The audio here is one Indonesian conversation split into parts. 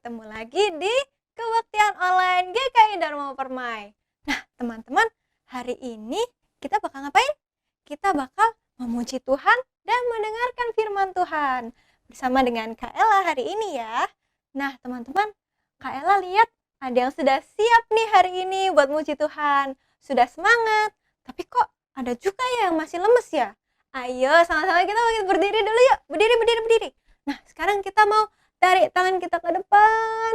ketemu lagi di Kebaktian Online GKI Dharma Permai. Nah, teman-teman, hari ini kita bakal ngapain? Kita bakal memuji Tuhan dan mendengarkan firman Tuhan bersama dengan Kak Ella hari ini ya. Nah, teman-teman, Kak Ella lihat ada yang sudah siap nih hari ini buat muji Tuhan. Sudah semangat, tapi kok ada juga yang masih lemes ya? Ayo, sama-sama kita berdiri dulu yuk. Berdiri. Nah, sekarang kita mau tarik tangan kita ke depan,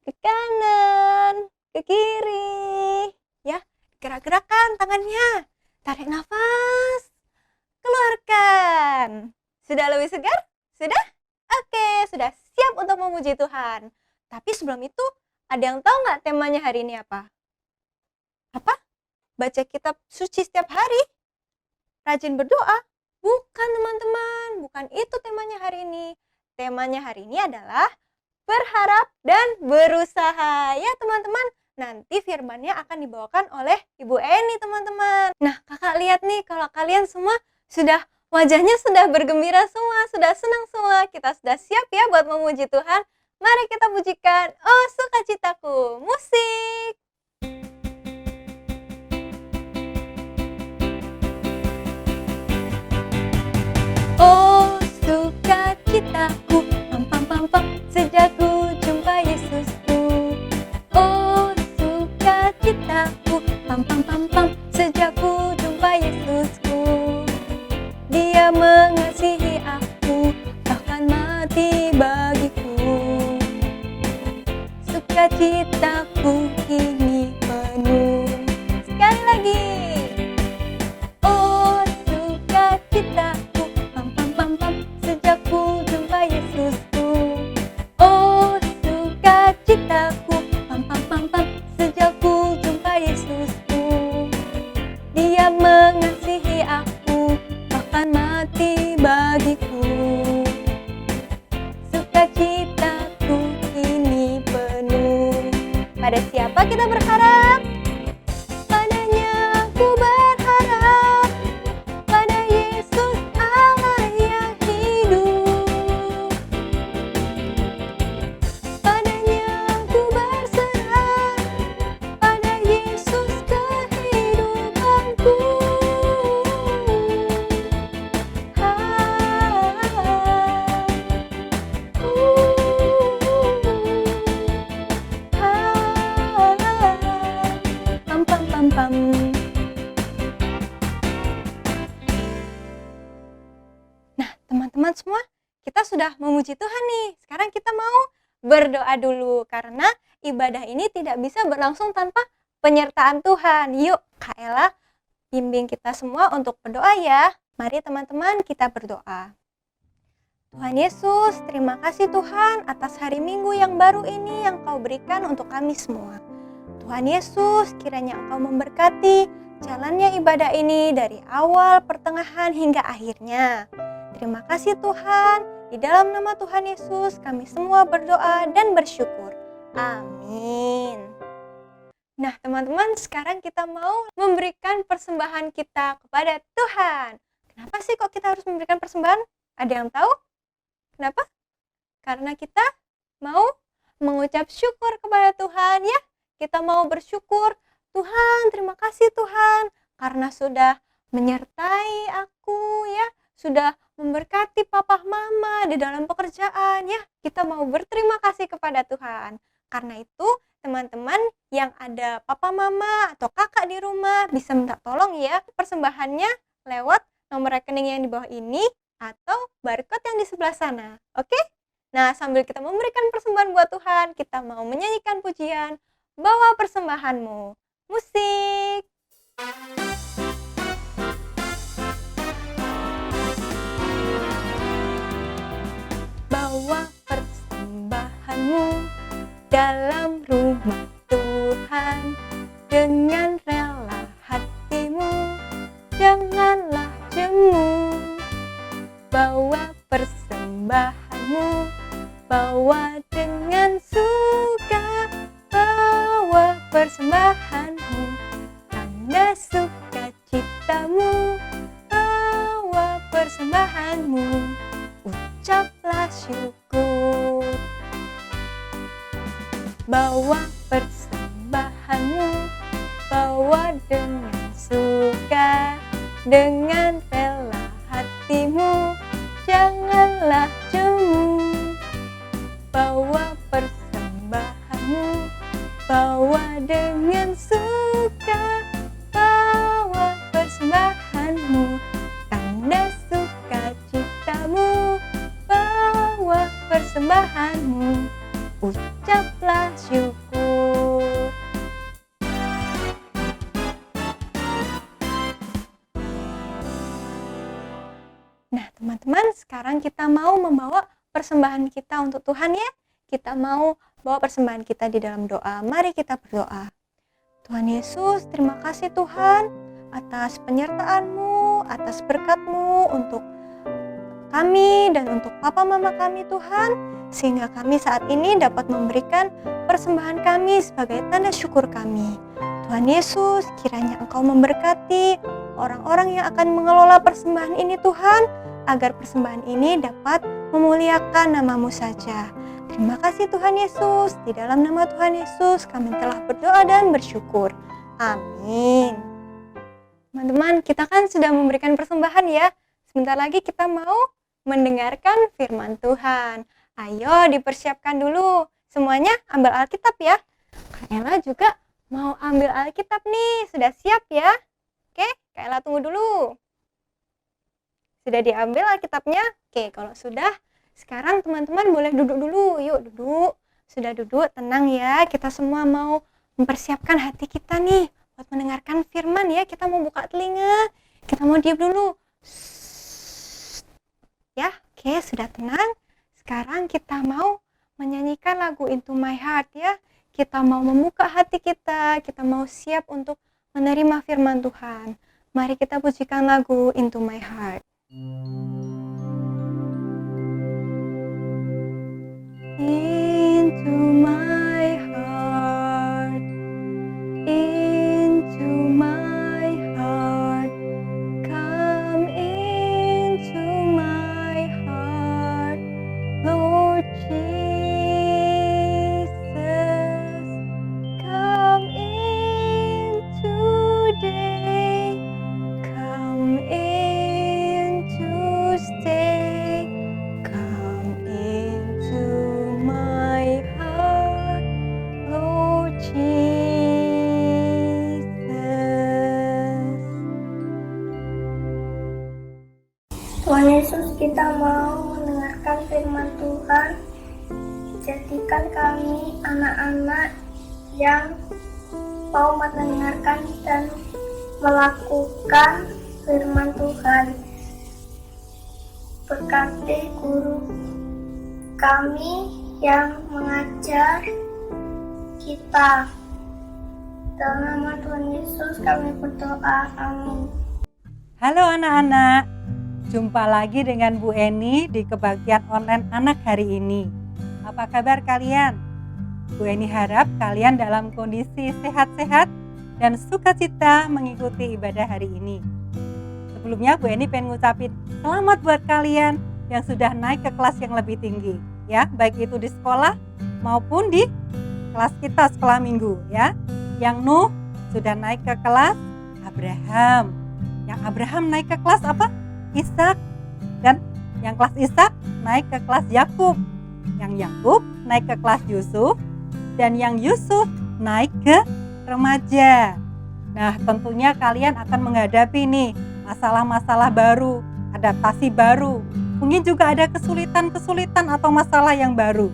ke kanan, ke kiri. Ya, gerak-gerakan tangannya. Tarik nafas, keluarkan. Sudah lebih segar? Sudah? Oke, sudah siap untuk memuji Tuhan. Tapi sebelum itu, ada yang tahu nggak temanya hari ini apa? Apa? Baca kitab suci setiap hari? Rajin berdoa? Bukan teman-teman, bukan itu temanya hari ini. Temanya hari ini adalah berharap dan berusaha. Ya teman-teman, nanti firmannya akan dibawakan oleh Ibu Eni teman-teman. Nah, kakak lihat nih kalau kalian semua sudah wajahnya sudah bergembira semua, sudah senang semua. Kita sudah siap ya buat memuji Tuhan. Mari kita pujikan Oh Sukacitaku. Musik. Oh sukacitaku, pam pam pam pam, sejak ku jumpa Yesusku. Oh sukacitaku, pam pam pam pam, sejak ku jumpa Yesusku. Dia mengasihi aku, bahkan mati bagiku. Sukacitaku kini penuh. Sekali lagi. Oh sukacitaku, pam pam pam pam, sejak ku jumpa Yesusku. Oh sukacitaku, pam pam pam pam, sejak ku jumpa Yesusku. Dia mengasihi aku, bahkan mati bagiku. Sukacitaku kini penuh. Pada siapa kita berharap? Padanya aku berharap, pada Yesus Allah yang hidup. Padanya aku berserah, pada Yesus kehidupanku. Pam pam pam pam. Nah, teman-teman semua, kita sudah memuji Tuhan nih. Sekarang kita mau berdoa dulu karena ibadah ini tidak bisa berlangsung tanpa penyertaan Tuhan. Yuk, Kak Ella bimbing kita semua untuk berdoa ya. Mari teman-teman kita berdoa. Tuhan Yesus, terima kasih Tuhan atas hari Minggu yang baru ini yang Kau berikan untuk kami semua. Tuhan Yesus, kiranya Engkau memberkati jalannya ibadah ini dari awal, pertengahan, hingga akhirnya. Terima kasih Tuhan, di dalam nama Tuhan Yesus kami semua berdoa dan bersyukur. Amin. Nah teman-teman, sekarang kita mau memberikan persembahan kita kepada Tuhan. Kenapa sih kok kita harus memberikan persembahan? Ada yang tahu? Kenapa? Karena kita mau mengucap syukur kepada Tuhan ya. Kita mau bersyukur, Tuhan terima kasih Tuhan karena sudah menyertai aku ya, sudah memberkati papa mama di dalam pekerjaan ya. Kita mau berterima kasih kepada Tuhan. Karena itu teman-teman yang ada papa mama atau kakak di rumah bisa minta tolong ya persembahannya lewat nomor rekening yang di bawah ini atau barcode yang di sebelah sana. Oke? Nah, sambil kita memberikan persembahan buat Tuhan, kita mau menyanyikan pujian Bawa Persembahanmu. Musik. Bawa persembahanmu dalam rumah Tuhan dengan rela hatimu, janganlah jemu. Bawa persembahanmu, bawa dengan suka. Bawa persembahanmu dengan rela hatimu, janganlah jemu. Bawa persembahanmu, bawa dengan suka, bawa persembahanmu, tanda sukacitamu, bawa persembahanmu, ucaplah syukur. Nah, teman-teman, sekarang kita mau membawa persembahan kita untuk Tuhan ya. Kita mau bawa persembahan kita di dalam doa. Mari kita berdoa. Tuhan Yesus, terima kasih Tuhan atas penyertaan-Mu, atas berkat-Mu untuk kami dan untuk papa mama kami Tuhan, sehingga kami saat ini dapat memberikan persembahan kami sebagai tanda syukur kami. Tuhan Yesus, kiranya Engkau memberkati orang-orang yang akan mengelola persembahan ini Tuhan, agar persembahan ini dapat memuliakan nama-Mu saja. Terima kasih Tuhan Yesus, di dalam nama Tuhan Yesus kami telah berdoa dan bersyukur. Amin. Teman-teman, kita kan sudah memberikan persembahan ya. Sebentar lagi kita mau mendengarkan firman Tuhan. Ayo dipersiapkan dulu. Semuanya ambil Alkitab ya. Kak Ella juga mau ambil Alkitab nih. Sudah siap ya? Oke, Kak Ella tunggu dulu. Sudah diambil Alkitabnya? Oke, kalau sudah, sekarang teman-teman boleh duduk dulu. Yuk duduk. Sudah duduk, tenang ya. Kita semua mau mempersiapkan hati kita nih buat mendengarkan firman ya. Kita mau buka telinga. Kita mau diam dulu. Ya, oke, sudah tenang. Sekarang kita mau menyanyikan lagu Into My Heart ya. Kita mau membuka hati kita mau siap untuk menerima firman Tuhan. Mari kita pujikan lagu Into My Heart. Into my heart, into my heart, come into my heart, Lord Jesus, come in today, come in to stay, come into my heart, Lord Jesus. Tuhan Yesus, kita mau mendengarkan firman Tuhan. Jadikan kami anak-anak yang mau mendengarkan dan melakukan firman Tuhan. Berkati guru kami yang mengajar kita. Dalam nama Tuhan Yesus kami berdoa. Amin. Halo anak-anak, jumpa lagi dengan Bu Eni di kebaktian online anak hari ini. Apa kabar kalian? Bu Eni harap kalian dalam kondisi sehat-sehat dan sukacita mengikuti ibadah hari ini. Sebelumnya Bu Eni pengen ngucapin selamat buat kalian yang sudah naik ke kelas yang lebih tinggi. Ya, baik itu di sekolah maupun di kelas kita sekolah minggu ya. Yang Nuh sudah naik ke kelas Abraham. Yang Abraham naik ke kelas apa? Ishak. Dan yang kelas Ishak naik ke kelas Yakub. Yang Yakub naik ke kelas Yusuf. Dan yang Yusuf naik ke remaja. Nah, tentunya kalian akan menghadapi nih masalah-masalah baru, adaptasi baru. Mungkin juga ada kesulitan-kesulitan atau masalah yang baru.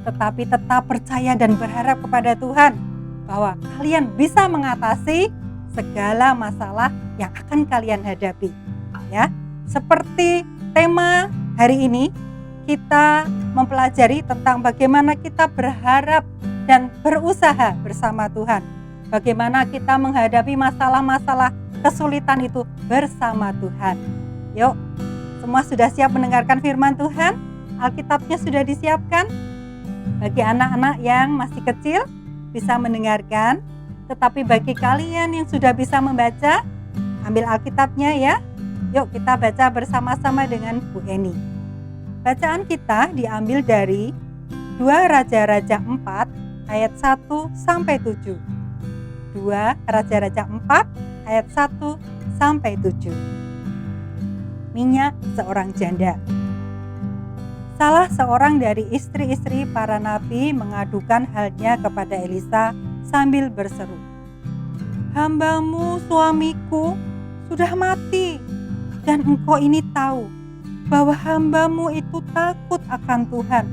Tetapi tetap percaya dan berharap kepada Tuhan bahwa kalian bisa mengatasi segala masalah yang akan kalian hadapi. Ya, seperti tema hari ini, kita mempelajari tentang bagaimana kita berharap dan berusaha bersama Tuhan. Bagaimana kita menghadapi masalah-masalah kesulitan itu bersama Tuhan. Yuk, semua sudah siap mendengarkan firman Tuhan? Alkitabnya sudah disiapkan? Bagi anak-anak yang masih kecil bisa mendengarkan, tetapi bagi kalian yang sudah bisa membaca, ambil Alkitabnya ya. Yuk kita baca bersama-sama dengan Bu Eni. Bacaan kita diambil dari 2 Raja-Raja 4 ayat 1 sampai 7. 2 Raja-Raja 4 ayat 1 sampai 7. Minyak seorang janda. Salah seorang dari istri-istri para nabi mengadukan halnya kepada Elisa sambil berseru, "Hambamu suamiku sudah mati, dan engkau ini tahu bahwa hambamu itu takut akan Tuhan.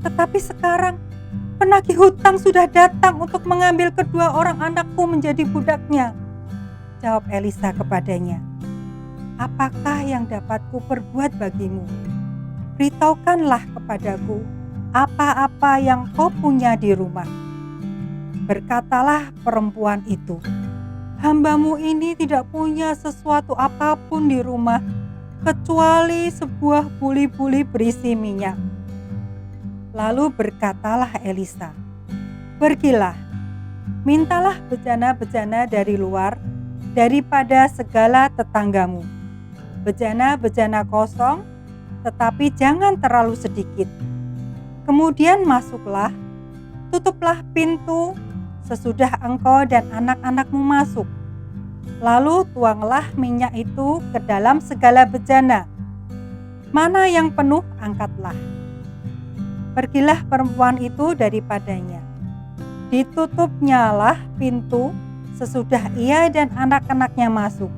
Tetapi sekarang penagih hutang sudah datang untuk mengambil kedua orang anakku menjadi budaknya." Jawab Elisa kepadanya, "Apakah yang dapat kuperbuat bagimu? Beritahukanlah kepadaku apa-apa yang kau punya di rumah." Berkatalah perempuan itu, "Hambamu ini tidak punya sesuatu apapun di rumah kecuali sebuah buli-buli berisi minyak." Lalu berkatalah Elisa, "Pergilah, mintalah bejana-bejana dari luar daripada segala tetanggamu, bejana-bejana kosong, tetapi jangan terlalu sedikit. Kemudian masuklah, tutuplah pintu sesudah engkau dan anak-anakmu masuk. Lalu tuanglah minyak itu ke dalam segala bejana. Mana yang penuh, angkatlah." Pergilah perempuan itu daripadanya. Ditutupnyalah pintu sesudah ia dan anak-anaknya masuk.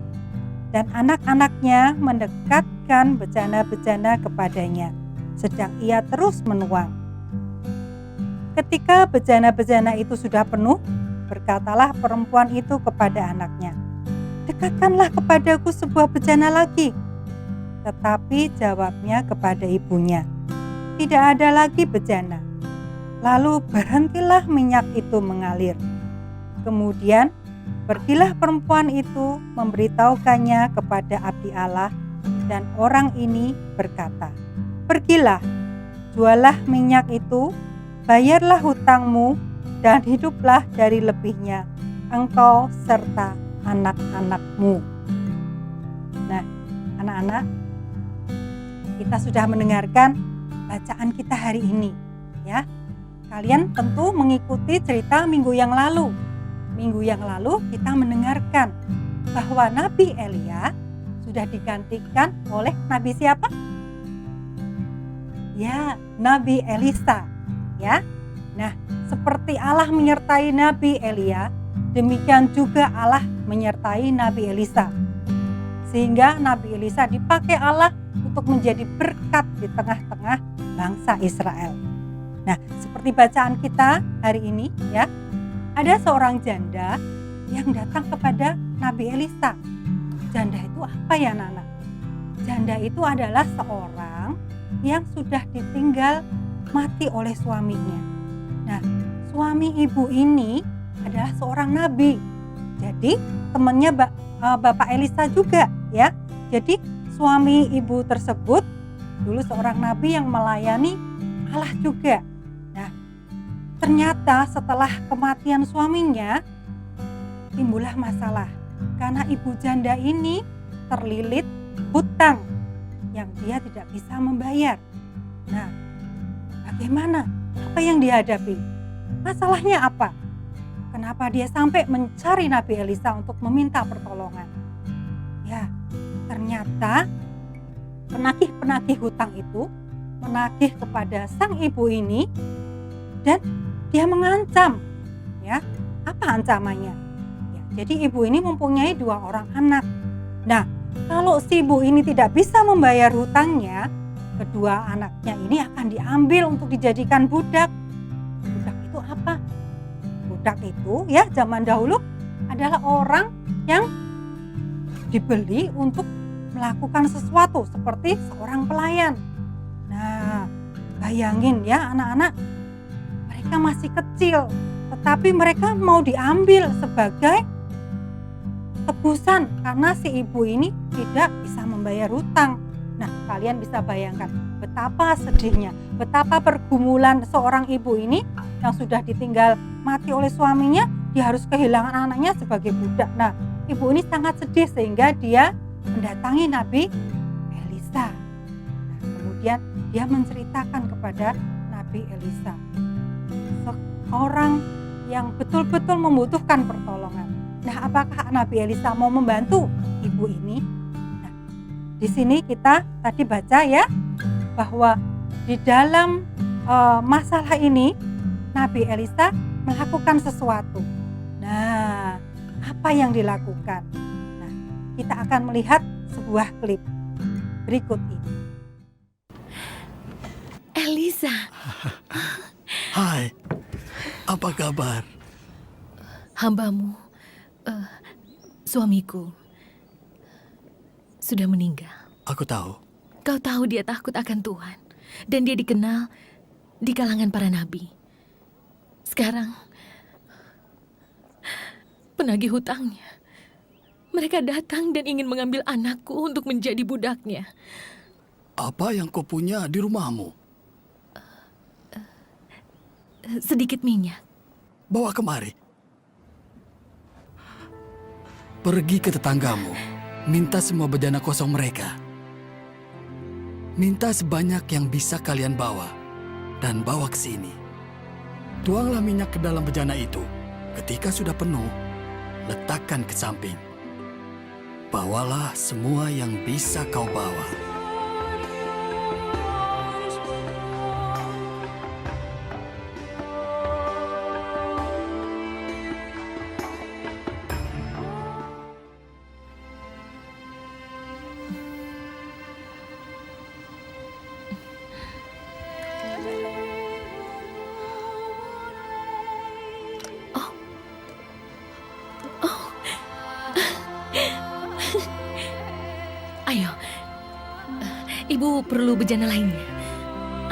Dan anak-anaknya mendekatkan bejana-bejana kepadanya, sedang ia terus menuang. Ketika bejana-bejana itu sudah penuh, berkatalah perempuan itu kepada anaknya, "Dekatkanlah kepadaku sebuah bejana lagi." Tetapi jawabnya kepada ibunya, "Tidak ada lagi bejana." Lalu berhentilah minyak itu mengalir. Kemudian pergilah perempuan itu memberitahukannya kepada abdi Allah, dan orang ini berkata, "Pergilah, jualah minyak itu, bayarlah hutangmu, dan hiduplah dari lebihnya, engkau serta anak-anakmu." Nah, anak-anak, kita sudah mendengarkan bacaan kita hari ini, ya. Kalian tentu mengikuti cerita minggu yang lalu. Minggu yang lalu kita mendengarkan bahwa Nabi Elia sudah digantikan oleh Nabi siapa? Ya, Nabi Elisa, ya. Nah, seperti Allah menyertai Nabi Elia, demikian juga Allah menyertai Nabi Elisa. Sehingga Nabi Elisa dipakai Allah untuk menjadi berkat di tengah-tengah bangsa Israel. Nah, seperti bacaan kita hari ini, ya. Ada seorang janda yang datang kepada Nabi Elisa. Janda itu apa ya, Nana? Janda itu adalah seorang yang sudah ditinggal mati oleh suaminya. Nah, suami ibu ini adalah seorang nabi. Jadi, temannya Bapak Elisa juga, ya. Jadi, suami ibu tersebut dulu seorang nabi yang melayani Allah juga. Ternyata setelah kematian suaminya timbullah masalah karena ibu janda ini terlilit hutang yang dia tidak bisa membayar. Nah, bagaimana? Apa yang dihadapi? Masalahnya apa? Kenapa dia sampai mencari Nabi Elisa untuk meminta pertolongan? Ya, ternyata penagih-penagih hutang itu menagih kepada sang ibu ini dan dia mengancam, ya. Apa ancamannya? Ya, jadi ibu ini mempunyai 2 orang anak. Nah, kalau si ibu ini tidak bisa membayar hutangnya, kedua anaknya ini akan diambil untuk dijadikan budak. Budak itu apa? Budak itu, ya, zaman dahulu adalah orang yang dibeli untuk melakukan sesuatu seperti seorang pelayan. Nah, bayangin ya anak-anak, mereka masih kecil, tetapi mereka mau diambil sebagai tebusan karena si ibu ini tidak bisa membayar hutang. Nah, kalian bisa bayangkan betapa sedihnya, betapa pergumulan seorang ibu ini yang sudah ditinggal mati oleh suaminya, dia harus kehilangan anaknya sebagai budak. Nah, ibu ini sangat sedih sehingga dia mendatangi Nabi Elisa. Nah, kemudian dia menceritakan kepada Nabi Elisa, seorang yang betul-betul membutuhkan pertolongan. Nah, apakah Nabi Elisa mau membantu? ibu ini. Nah, di sini kita tadi baca ya bahwa di dalam masalah ini Nabi Elisa melakukan sesuatu. Nah, apa yang dilakukan? Nah, kita akan melihat sebuah klip berikut ini. Elisa, Hai, apa kabar? hambamu, suamiku, sudah meninggal. Aku tahu. Kau tahu dia takut akan Tuhan, dan dia dikenal di kalangan para nabi. Sekarang, penagih hutangnya, mereka datang dan ingin mengambil anakku untuk menjadi budaknya. Apa yang kau punya di rumahmu? Sedikit minyak. Bawa kemari. Pergi ke tetanggamu, minta semua bejana kosong mereka. Minta sebanyak yang bisa kalian bawa, dan bawa ke sini. Tuanglah minyak ke dalam bejana itu. Ketika sudah penuh, letakkan ke samping. Bawalah semua yang bisa kau bawa. Ayo, ibu perlu bejana lainnya.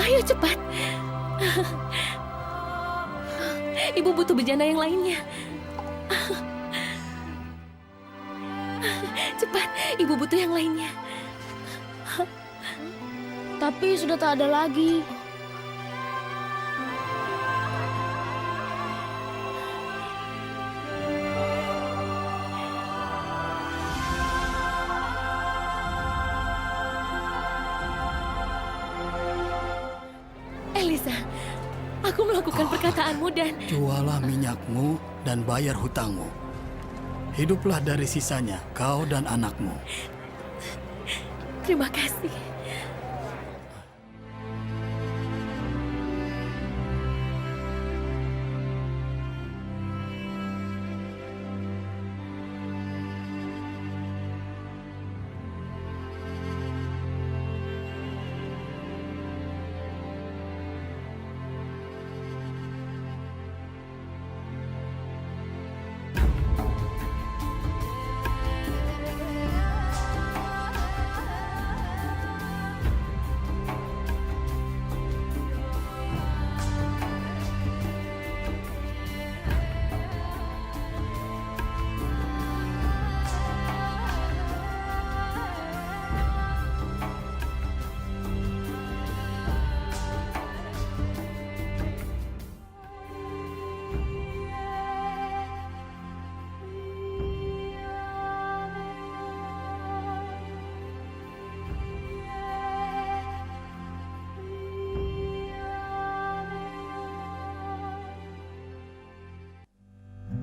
Ayo cepat. Ibu butuh bejana yang lainnya. Cepat, ibu butuh yang lainnya. Tapi sudah tak ada lagi. Elisa, aku melakukan perkataanmu dan... Jualah minyakmu dan bayar hutangmu. Hiduplah dari sisanya, kau dan anakmu. Terima kasih.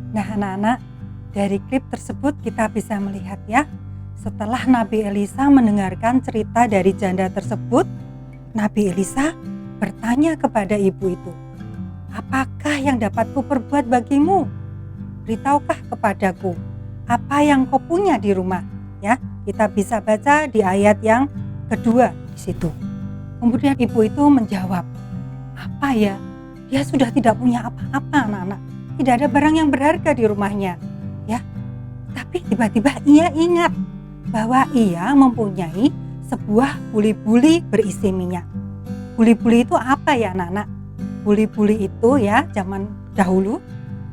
Nah anak-anak, dari klip tersebut kita bisa melihat ya, setelah Nabi Elisa mendengarkan cerita dari janda tersebut, Nabi Elisa bertanya kepada ibu itu, "Apakah yang dapat kuperbuat bagimu? Beritaukah kepadaku, apa yang kau punya di rumah?" Ya, kita bisa baca di ayat yang kedua di situ. Kemudian ibu itu menjawab, "Apa ya? Dia sudah tidak punya apa-apa, anak-anak. Tidak ada barang yang berharga di rumahnya." Ya, tapi tiba-tiba ia ingat bahwa ia mempunyai sebuah buli-buli berisi minyak. Buli-buli itu apa ya anak-anak? Buli-buli itu ya zaman dahulu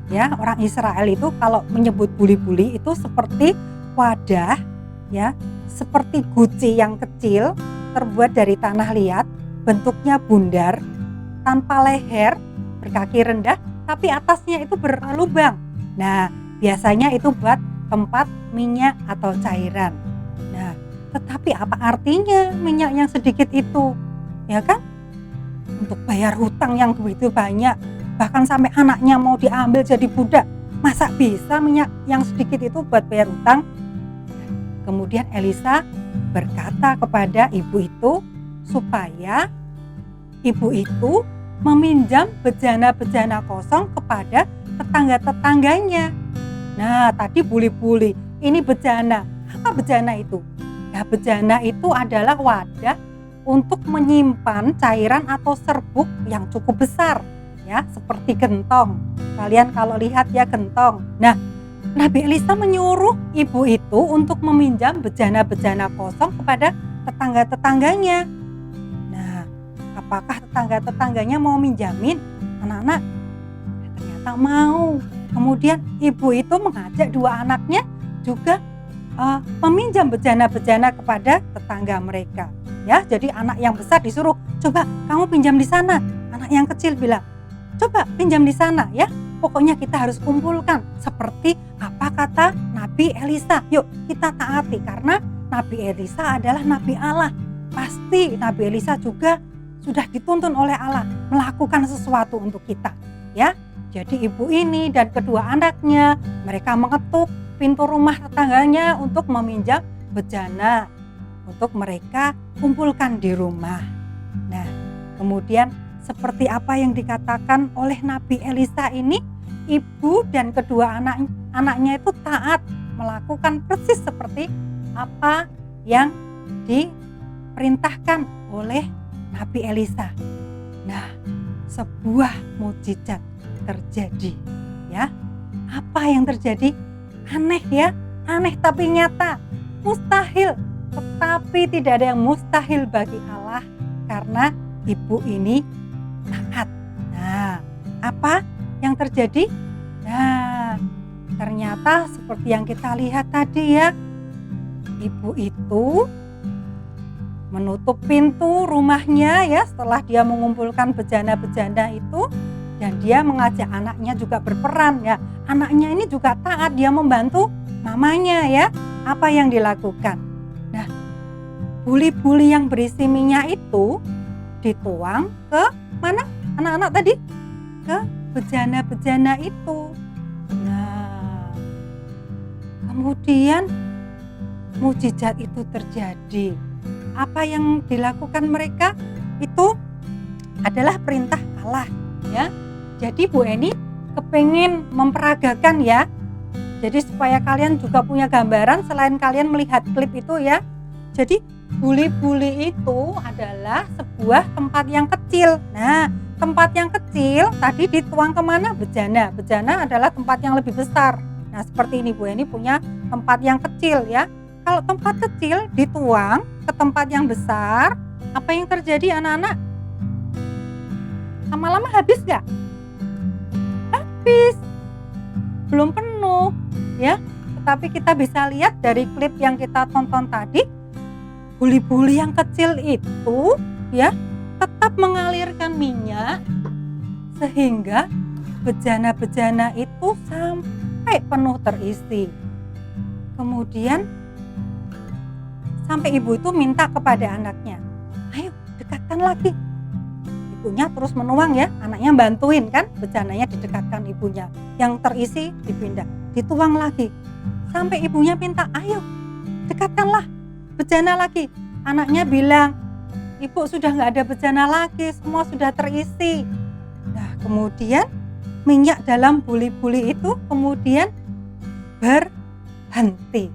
ya, orang Israel itu kalau menyebut buli-buli itu seperti wadah ya, seperti guci yang kecil terbuat dari tanah liat, bentuknya bundar, tanpa leher, berkaki rendah, tapi atasnya itu berlubang. Nah, biasanya itu buat tempat minyak atau cairan. Nah, tetapi apa artinya minyak yang sedikit itu? Ya kan? Untuk bayar hutang yang begitu banyak, bahkan sampai anaknya mau diambil jadi budak. Masa bisa minyak yang sedikit itu buat bayar hutang? Kemudian Elisa berkata kepada ibu itu supaya ibu itu meminjam bejana-bejana kosong kepada tetangga-tetangganya. Nah, tadi buli-buli, ini bejana. Apa bejana itu? Ya, bejana itu adalah wadah untuk menyimpan cairan atau serbuk yang cukup besar, ya, seperti gentong. Kalian kalau lihat ya gentong. Nah, Nabi Elisa menyuruh ibu itu untuk meminjam bejana-bejana kosong kepada tetangga-tetangganya. Nah, apakah tetangga-tetangganya mau minjamin? Anak-anak ternyata mau. Kemudian ibu itu mengajak dua anaknya juga meminjam bejana-bejana kepada tetangga mereka. Ya, jadi anak yang besar disuruh, coba kamu pinjam di sana. Anak yang kecil bilang, coba pinjam di sana ya. Pokoknya kita harus kumpulkan seperti apa kata Nabi Elisa. Yuk kita taati karena Nabi Elisa adalah Nabi Allah. Pasti Nabi Elisa juga sudah dituntun oleh Allah melakukan sesuatu untuk kita. Ya, jadi ibu ini dan kedua anaknya mereka mengetuk pintu rumah tetangganya untuk meminjam bejana untuk mereka kumpulkan di rumah. Nah, kemudian seperti apa yang dikatakan oleh Nabi Elisa ini, ibu dan kedua anaknya itu taat melakukan persis seperti apa yang diperintahkan oleh Nabi Elisa. Nah, sebuah mukjizat terjadi, ya. Apa yang terjadi? Aneh ya, aneh tapi nyata, mustahil. Tetapi tidak ada yang mustahil bagi Allah karena ibu ini taat. Nah, apa yang terjadi? Nah, ternyata seperti yang kita lihat tadi ya, ibu itu menutup pintu rumahnya ya setelah dia mengumpulkan bejana-bejana itu, dan dia mengajak anaknya juga berperan ya. Anaknya ini juga taat, dia membantu mamanya ya. Apa yang dilakukan? Nah, buli-buli yang berisi minyak itu dituang ke mana anak-anak tadi? Ke bejana-bejana itu. Nah, kemudian mukjizat itu terjadi. Apa yang dilakukan mereka itu adalah perintah Allah ya. Jadi Bu Eni kepengen memperagakan ya. Jadi supaya kalian juga punya gambaran selain kalian melihat klip itu ya. Jadi buli-buli itu adalah sebuah tempat yang kecil. Nah, tempat yang kecil tadi dituang kemana? Bejana. Bejana adalah tempat yang lebih besar. Nah, seperti ini Bu Eni punya tempat yang kecil ya. Kalau tempat kecil dituang ke tempat yang besar, apa yang terjadi anak-anak? Lama-lama habis gak? Habis. Belum penuh ya. Tetapi kita bisa lihat dari klip yang kita tonton tadi, buli-buli yang kecil itu ya tetap mengalirkan minyak sehingga bejana-bejana itu sampai penuh terisi. Kemudian sampai ibu itu minta kepada anaknya, ayo dekatkan lagi. Ibunya terus menuang ya, anaknya bantuin kan, bejananya didekatkan ibunya. Yang terisi dipindah, dituang lagi. Sampai ibunya minta, ayo dekatkanlah bejana lagi. Anaknya bilang, ibu sudah nggak ada bejana lagi, semua sudah terisi. Nah, kemudian minyak dalam buli-buli itu kemudian berhenti.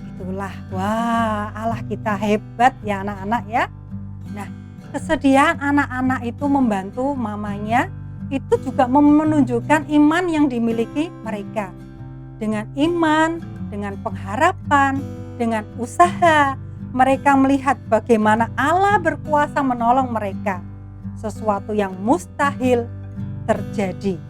Itulah, wah Allah kita hebat ya anak-anak ya. Nah, kesediaan anak-anak itu membantu mamanya itu juga menunjukkan iman yang dimiliki mereka. Dengan iman, dengan pengharapan, dengan usaha, mereka melihat bagaimana Allah berkuasa menolong mereka. Sesuatu yang mustahil terjadi.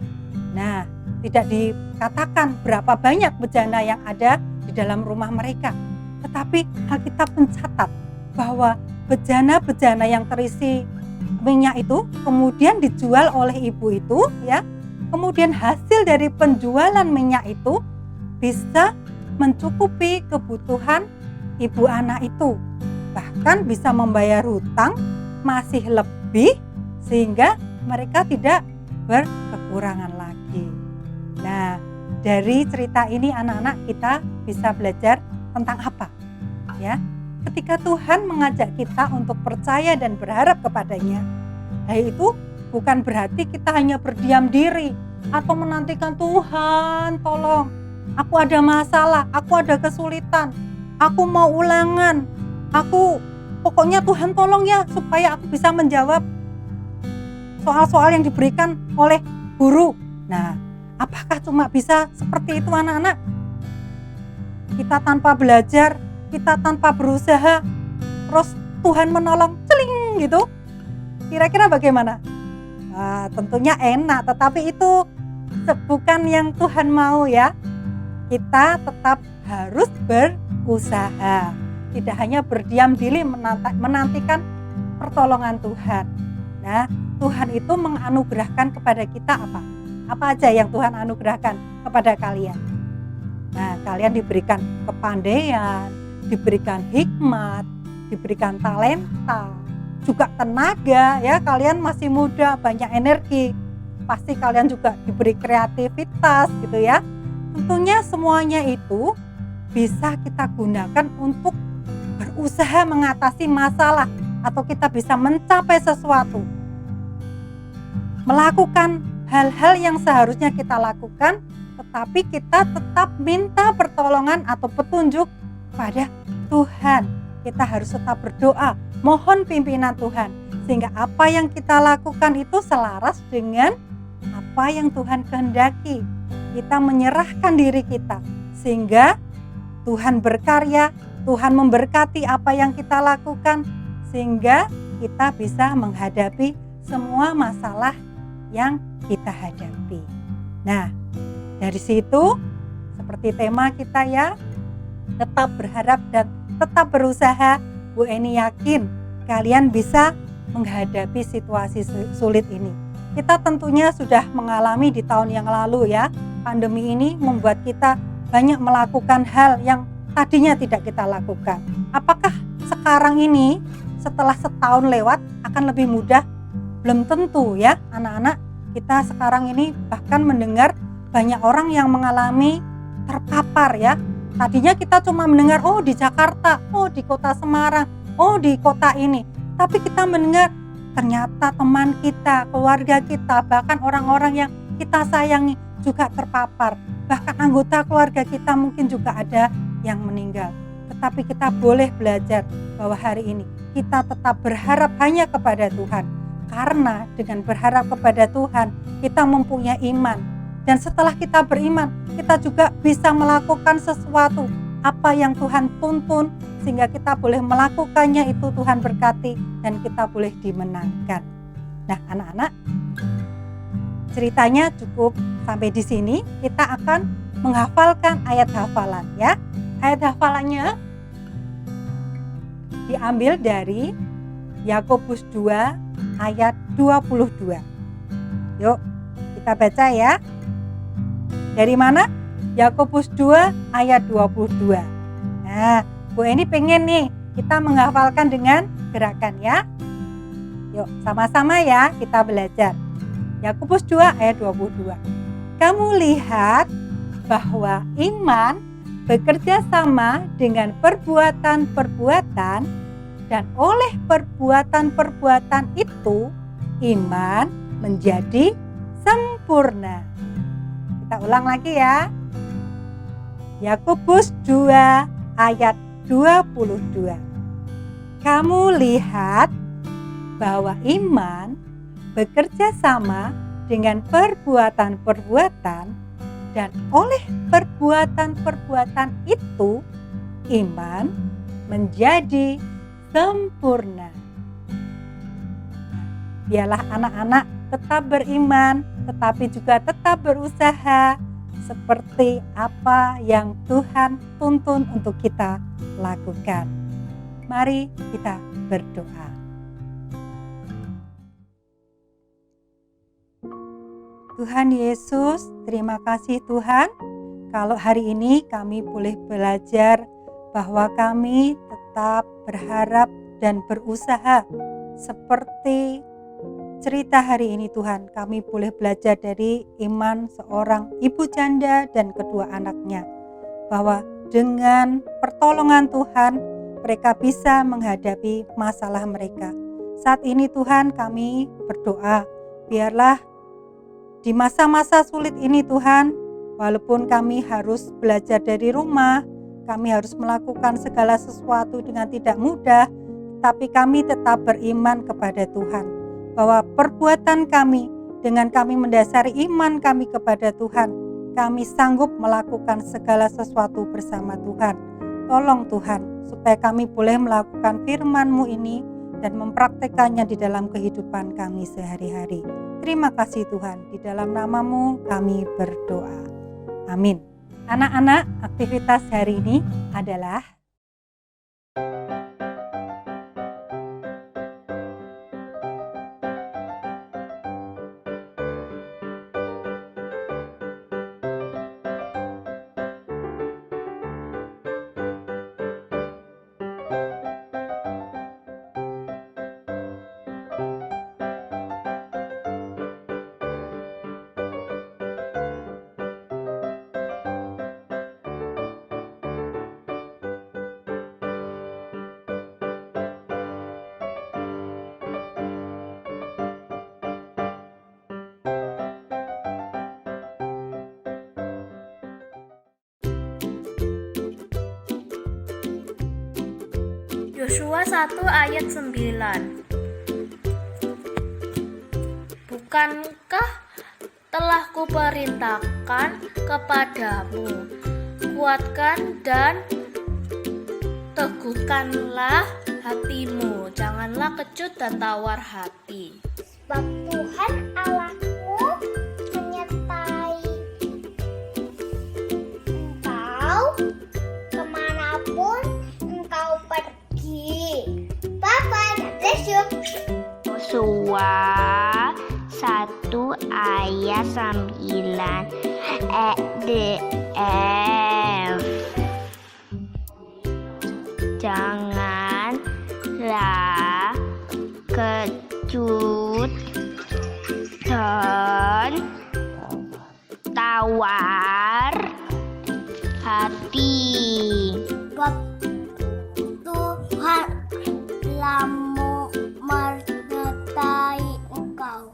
Nah, tidak dikatakan berapa banyak bejana yang ada di dalam rumah mereka. Tetapi Alkitab mencatat bahwa bejana-bejana yang terisi minyak itu kemudian dijual oleh ibu itu ya. Kemudian hasil dari penjualan minyak itu bisa mencukupi kebutuhan ibu anak itu. Bahkan bisa membayar hutang masih lebih sehingga mereka tidak berkekurangan lagi. Nah, dari cerita ini anak-anak kita bisa belajar tentang apa? Ya, ketika Tuhan mengajak kita untuk percaya dan berharap kepadanya, itu bukan berarti kita hanya berdiam diri atau menantikan Tuhan tolong, aku ada masalah, aku ada kesulitan, aku mau ulangan, pokoknya Tuhan tolong ya supaya aku bisa menjawab soal-soal yang diberikan oleh guru. Nah, apakah cuma bisa seperti itu anak-anak? Kita tanpa belajar, kita tanpa berusaha, terus Tuhan menolong, celing gitu. Kira-kira bagaimana? Nah, tentunya enak, tetapi itu bukan yang Tuhan mau ya. Kita tetap harus berusaha. Tidak hanya berdiam diri menantikan pertolongan Tuhan. Nah, Tuhan itu menganugerahkan kepada kita apa? Apa aja yang Tuhan anugerahkan kepada kalian? Nah, kalian diberikan kepandaian, diberikan hikmat, diberikan talenta, juga tenaga ya. Kalian masih muda, banyak energi. Pasti kalian juga diberi kreativitas gitu ya. Tentunya semuanya itu bisa kita gunakan untuk berusaha mengatasi masalah atau kita bisa mencapai sesuatu. Melakukan hal-hal yang seharusnya kita lakukan, tetapi kita tetap minta pertolongan atau petunjuk pada Tuhan. Kita harus tetap berdoa, mohon pimpinan Tuhan, sehingga apa yang kita lakukan itu selaras dengan apa yang Tuhan kehendaki. Kita menyerahkan diri kita, sehingga Tuhan berkarya, Tuhan memberkati apa yang kita lakukan, sehingga kita bisa menghadapi semua masalah yang kita hadapi. Nah, dari situ seperti tema kita ya, tetap berharap dan tetap berusaha. Bu Eni yakin kalian bisa menghadapi situasi sulit ini. Kita tentunya sudah mengalami di tahun yang lalu ya. Pandemi ini membuat kita banyak melakukan hal yang tadinya tidak kita lakukan. Apakah sekarang ini setelah setahun lewat akan lebih mudah? Belum tentu ya anak-anak. Kita sekarang ini bahkan mendengar banyak orang yang mengalami terpapar ya. Tadinya kita cuma mendengar di Jakarta, di kota Semarang, di kota ini. Tapi kita mendengar ternyata teman kita, keluarga kita, bahkan orang-orang yang kita sayangi juga terpapar. Bahkan anggota keluarga kita mungkin juga ada yang meninggal. Tetapi kita boleh belajar bahwa hari ini kita tetap berharap hanya kepada Tuhan. Karena dengan berharap kepada Tuhan, kita mempunyai iman. Dan setelah kita beriman, kita juga bisa melakukan sesuatu apa yang Tuhan tuntun, sehingga kita boleh melakukannya, itu Tuhan berkati dan kita boleh dimenangkan. Nah anak-anak, ceritanya cukup sampai di sini. Kita akan menghafalkan ayat hafalan ya. Ayat hafalannya diambil dari Yakobus 2 ayat 22. Yuk kita baca ya. Dari mana? Yakobus 2 ayat 22. Nah, Bu Eni pengen nih kita menghafalkan dengan gerakan ya. Yuk sama-sama ya kita belajar. Yakobus 2 ayat 22. Kamu lihat bahwa iman bekerja sama dengan perbuatan-perbuatan, dan oleh perbuatan-perbuatan itu iman menjadi sempurna. Kita ulang lagi ya. Yakobus 2 ayat 22. Kamu lihat bahwa iman bekerja sama dengan perbuatan-perbuatan, dan oleh perbuatan-perbuatan itu iman menjadi sempurna. Biarlah anak-anak tetap beriman, tetapi juga tetap berusaha seperti apa yang Tuhan tuntun untuk kita lakukan. Mari kita berdoa. Tuhan Yesus, terima kasih Tuhan, kalau hari ini kami boleh belajar bahwa kami tetap berharap dan berusaha seperti cerita hari ini Tuhan. Kami boleh belajar dari iman seorang ibu janda dan kedua anaknya, bahwa dengan pertolongan Tuhan mereka bisa menghadapi masalah mereka. Saat ini Tuhan, kami berdoa, biarlah di masa-masa sulit ini Tuhan, walaupun kami harus belajar dari rumah, kami harus melakukan segala sesuatu dengan tidak mudah, tapi kami tetap beriman kepada Tuhan, bahwa perbuatan kami dengan kami mendasari iman kami kepada Tuhan, kami sanggup melakukan segala sesuatu bersama Tuhan. Tolong Tuhan, supaya kami boleh melakukan firman-Mu ini dan mempraktekannya di dalam kehidupan kami sehari-hari. Terima kasih Tuhan, di dalam nama-Mu kami berdoa. Amin. Anak-anak, aktivitas hari ini adalah Yosua 1 ayat 9. Bukankah telah kuperintahkan kepadamu, kuatkan dan teguhkanlah hatimu, janganlah kecut dan tawar hati. Sebab Tuhan Allahmu menyertai engkau kemanapun engkau pergi. Bye-bye, God bless you. Yosua 1 ayat 9 EDF. Janganlah kecut dan tawar hati. Sebab Tuhan Allahmu menyertai engkau.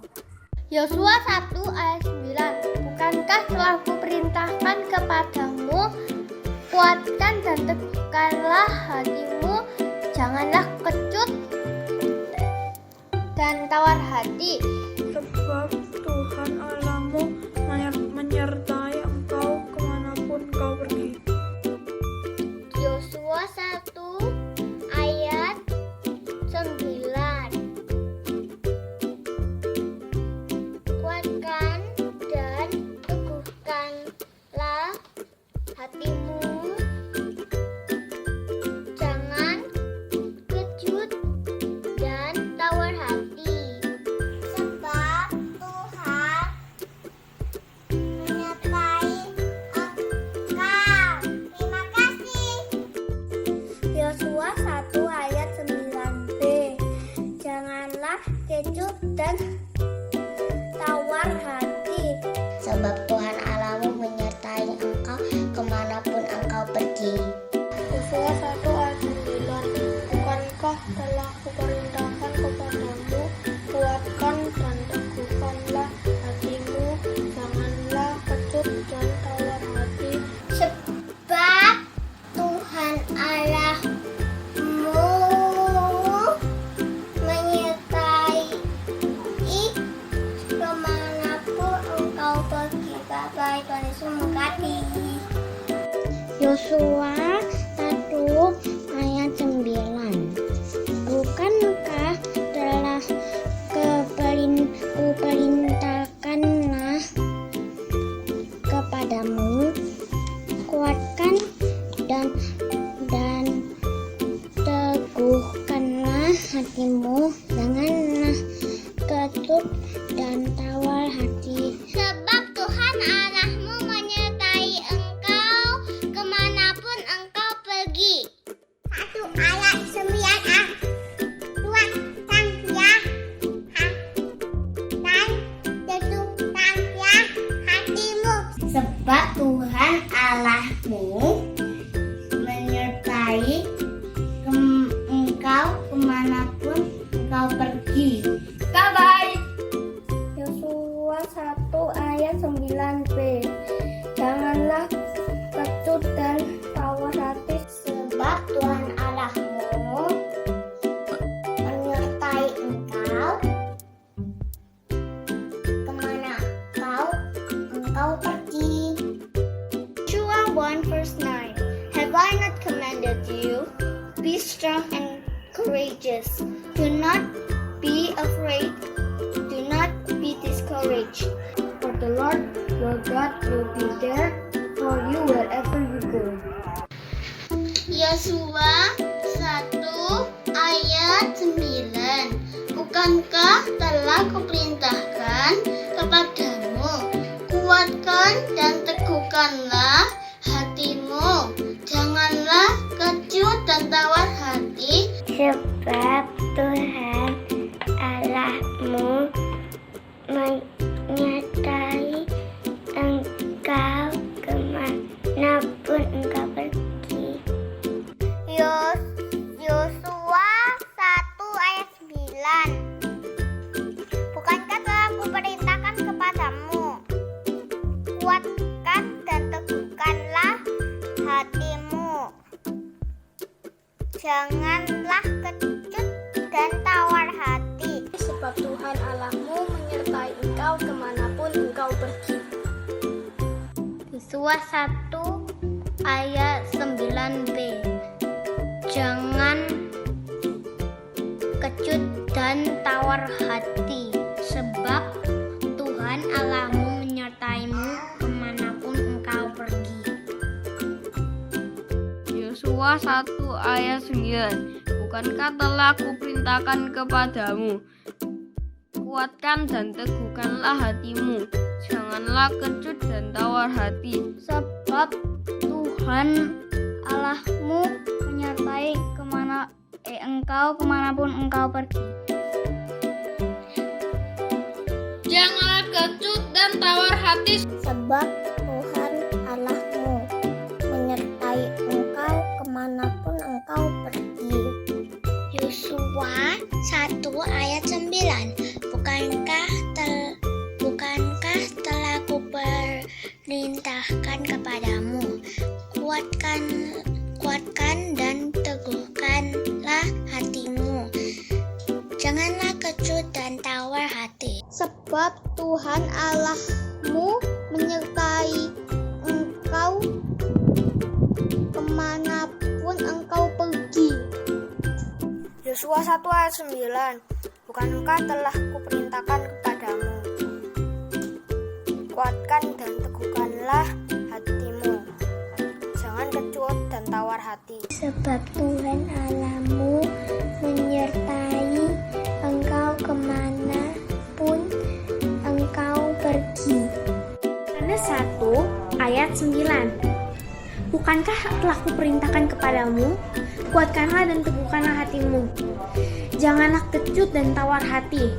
Yosua 1 ayat 9. Bukankah telah kuperintahkan kepadamu, kuatkan dan teguhkanlah hatimu, janganlah kecut dan tawar hati. Sebab Tuhan Allahmu menyertai engkau kemanapun engkau pergi. Yosua 1 ayat 9. Kuatkan dan teguhkanlah hatimu, jangan kecut dan tawar hati. Sebab Tuhan menyertai engkau. Terima kasih. Yosua 1 ayat 9b. Janganlah kecut dan tawar hati. Sebab Tuhan Allahmu menyertai engkau kemanapun engkau pergi. Yosua 1 ayat 9. Bukankah telah kuperintahkan kepadamu, kuatkan dan teguhkanlah hatimu, janganlah kecut dan tawar hati. Sebab Tuhan Allahmu menyertai challenges. Do not be afraid. Do not be discouraged. For the Lord your God will be there for you wherever you go. Yosua 1 ayat 9. Bukankah telah kuperintahkan kepadamu, kuatkan dan teguhkanlah hatimu, janganlah kecut dan tawar hati. Sebab Tuhan Allahmu menyertai engkau kemanapun engkau pergi. Yosua 1 ayat 9. Bukankah telah kuperintahkan kepadamu, kuatkan dan teguhkanlah hatimu, janganlah kecut dan tawar hati. Sebab Tuhan Allahmu menyertai engkau kemanapun engkau pergi. Yosua 1 ayat 9b. Jangan kecut dan tawar hati, sebab Tuhan Allahmu menyertaimu kemanapun engkau pergi. Yosua 1 ayat 9. Bukankah telah kuperintahkan kepadamu, kuatkan dan teguhkanlah hatimu, janganlah kecut dan tawar hati. Sebab Tuhan Allahmu menyertai engkau kemanapun engkau pergi. Janganlah kecut dan tawar hati. Sebab Tuhan Allahmu menyertai engkau kemanapun engkau pergi. Yosua 1 ayat 9. Bukankah telah kuperintahkan kepadamu, kuatkan dan teguhkanlah hatimu, janganlah kecut dan tawar hati. Sebab Tuhan Allahmu menyertai engkau kemanapun engkau pergi. Yosua 1 ayat 9. Bukankah telah kuperintahkan kepadamu, kuatkan dan teguhkanlah hatimu, jangan kecut dan tawar hati. Sebab Tuhan Allahmu menyertai engkau kemanapun engkau pergi. Yohanes 1 ayat 9. Bukankah telah kuperintahkan kepadamu, kuatkanlah dan teguhkanlah hatimu, janganlah kecut dan tawar hati,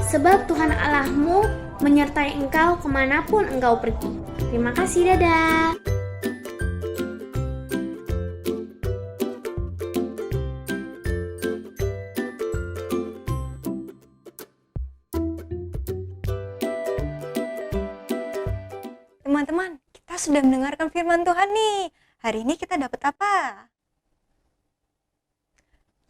sebab Tuhan Allahmu menyertai engkau kemanapun engkau pergi. Terima kasih, dadah. Teman-teman, kita sudah mendengarkan firman Tuhan nih. Hari ini kita dapat apa?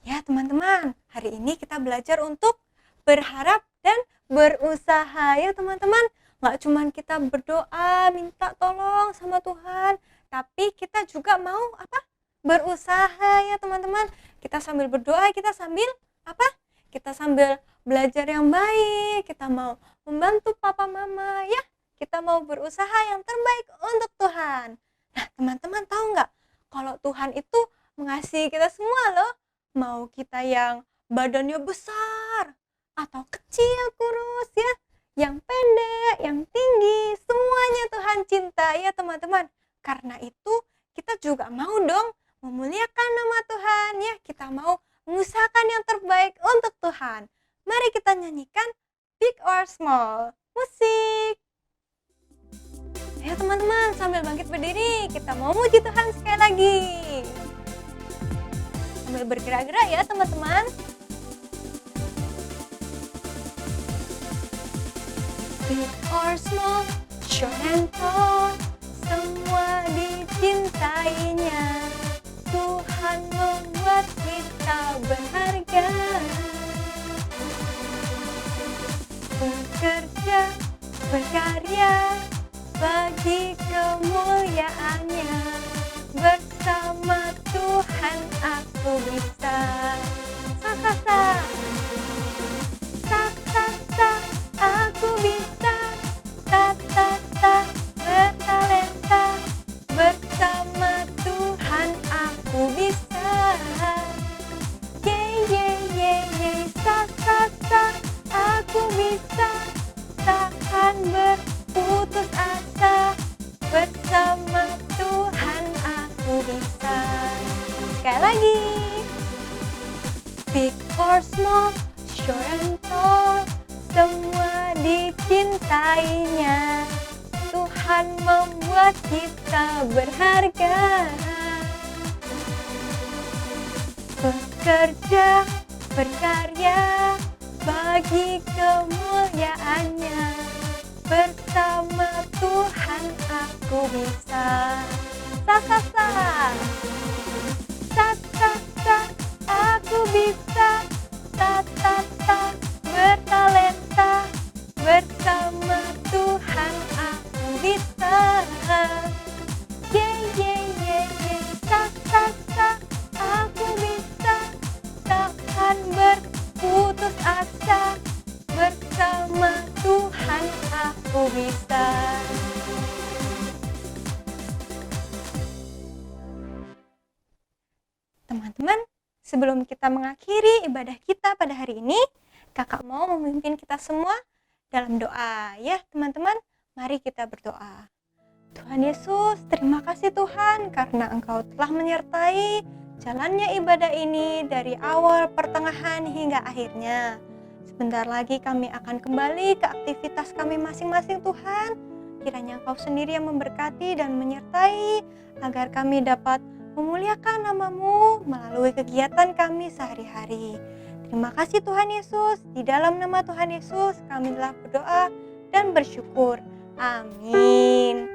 Ya teman-teman, hari ini kita belajar untuk berharap dan berusaha ya teman-teman. Nggak cuma kita berdoa, minta tolong sama Tuhan, tapi kita juga mau apa? Berusaha ya teman-teman. Kita sambil berdoa, kita sambil apa? Kita sambil belajar yang baik, kita mau membantu papa mama ya. Kita mau berusaha yang terbaik untuk Tuhan. Nah teman-teman tahu nggak? Kalau Tuhan itu mengasihi kita semua loh. Mau kita yang badannya besar atau kecil, kurus ya, yang pendek, yang tinggi, semuanya Tuhan cinta ya teman-teman. Karena itu kita juga mau dong memuliakan nama Tuhan ya. Kita mau mengusahakan yang terbaik untuk Tuhan. Mari kita nyanyikan Big or Small. Musik. Ayo teman-teman, sambil bangkit berdiri, kita mau muji Tuhan sekali lagi. Sambil bergerak-gerak ya teman-teman. Big or small, short and tall, semua dicintainya. Tuhan membuat kita berharga. Bekerja, berkarya bagi kemuliaannya. Bersama Tuhan aku bisa. Saka lagi. Big or small, short and tall, semua dicintainya. Tuhan membuat kita berharga. Bekerja, berkarya, bagi kemuliaannya. Bersama Tuhan aku bisa. Sa sa sa. Sa sa sa, aku bisa. Ta ta ta, bertalenta. Bersama Tuhan aku bisa. Ye ye ye ye, sa sa sa, aku bisa. Takkan berputus asa. Bersama Tuhan aku bisa. Teman-teman, sebelum kita mengakhiri ibadah kita pada hari ini, kakak mau memimpin kita semua dalam doa. Ya teman-teman, mari kita berdoa. Tuhan Yesus, terima kasih Tuhan karena Engkau telah menyertai jalannya ibadah ini dari awal, pertengahan, hingga akhirnya. Sebentar lagi kami akan kembali ke aktivitas kami masing-masing Tuhan. Kiranya Engkau sendiri yang memberkati dan menyertai agar kami dapat memuliakan nama-Mu melalui kegiatan kami sehari-hari. Terima kasih Tuhan Yesus. Di dalam nama Tuhan Yesus kami telah berdoa dan bersyukur. Amin.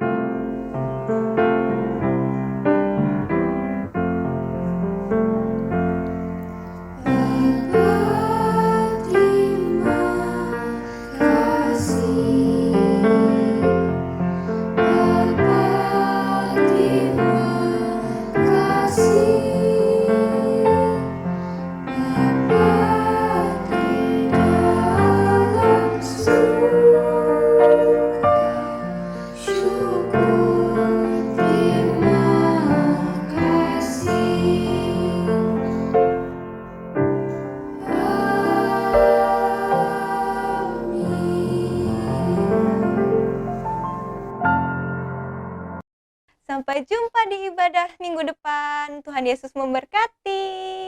Sampai jumpa di ibadah minggu depan. Tuhan Yesus memberkati.